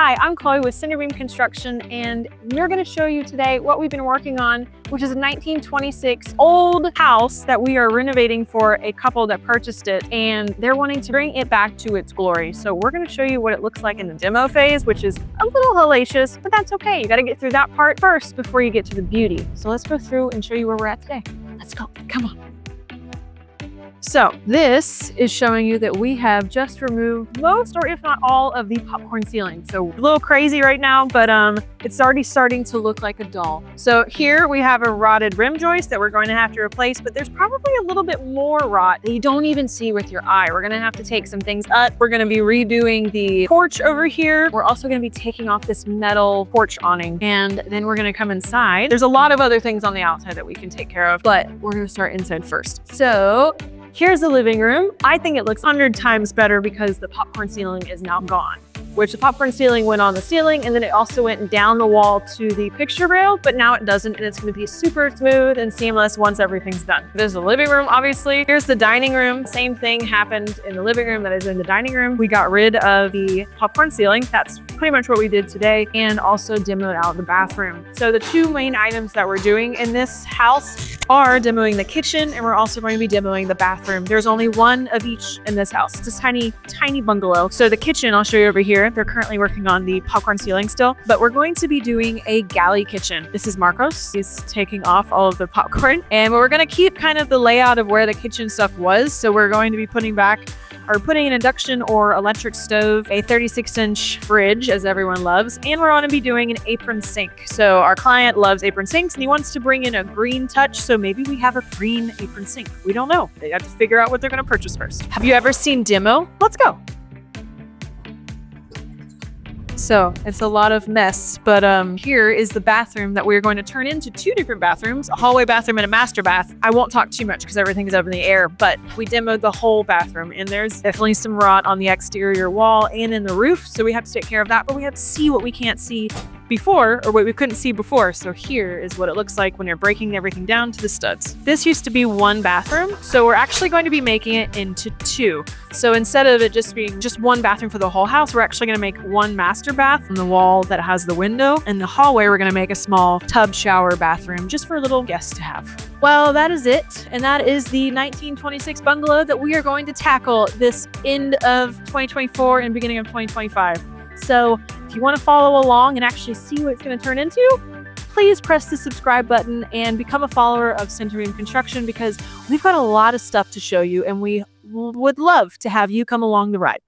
Hi, I'm Chloe with Centerbeam Construction, and we're going to show you today what we've been working on, which is a 1926 old house that we are renovating for a couple that purchased it, and they're wanting to bring it back to its glory. So we're going to show you what it looks like in the demo phase, which is a little hellacious, but that's okay. You got to get through that part first before you get to the beauty. So let's go through and show you where we're at today. Let's go. Come on. So this is showing you that we have just removed most, or if not all, of the popcorn ceiling. So a little crazy right now, but it's already starting to look like a doll. So here we have a rotted rim joist that we're going to have to replace, but there's probably a little bit more rot that you don't even see with your eye. We're gonna have to take some things up. We're gonna be redoing the porch over here. We're also gonna be taking off this metal porch awning, and then we're gonna come inside. There's a lot of other things on the outside that we can take care of, but we're gonna start inside first. So here's the living room. I think it looks 100 times better because the popcorn ceiling is now gone, which the popcorn ceiling went on the ceiling, and then it also went down the wall to the picture rail, but now it doesn't, and it's gonna be super smooth and seamless once everything's done. There's the living room, obviously. Here's the dining room. Same thing happened in the living room that is in the dining room. We got rid of the popcorn ceiling. That's pretty much what we did today, and also demoed out the bathroom. So the two main items that we're doing in this house are demoing the kitchen, and we're also going to be demoing the bathroom. There's only one of each in this house. It's a tiny bungalow. So the kitchen, I'll show you over here. They're currently working on the popcorn ceiling still, but we're going to be doing a galley kitchen. This is Marcos. He's taking off all of the popcorn, and we're going to keep kind of the layout of where the kitchen stuff was. So we're going to be putting an induction or electric stove, a 36-inch fridge, as everyone loves, and we're going to be doing an apron sink. So our client loves apron sinks, and he wants to bring in a green touch, so maybe we have a green apron sink. We don't know. They have to figure out what they're going to purchase first. Have you ever seen demo? Let's go. So it's a lot of mess, but here is the bathroom that we're going to turn into two different bathrooms, a hallway bathroom and a master bath. I won't talk too much because everything is up in the air, but we demoed the whole bathroom, and there's definitely some rot on the exterior wall and in the roof, so we have to take care of that, but we have to see what we can't see before, or what we couldn't see before. So here is what it looks like when you're breaking everything down to the studs. This used to be one bathroom, so we're actually going to be making it into two. So instead of it just being just one bathroom for the whole house, we're actually going to make one master bath on the wall that has the window. In the hallway, we're going to make a small tub shower bathroom just for a little guest to have. Well, that is it. And that is the 1926 bungalow that we are going to tackle this end of 2024 and beginning of 2025. So if you want to follow along and actually see what it's going to turn into, please press the subscribe button and become a follower of Centerbeam Construction, because we've got a lot of stuff to show you, and we would love to have you come along the ride.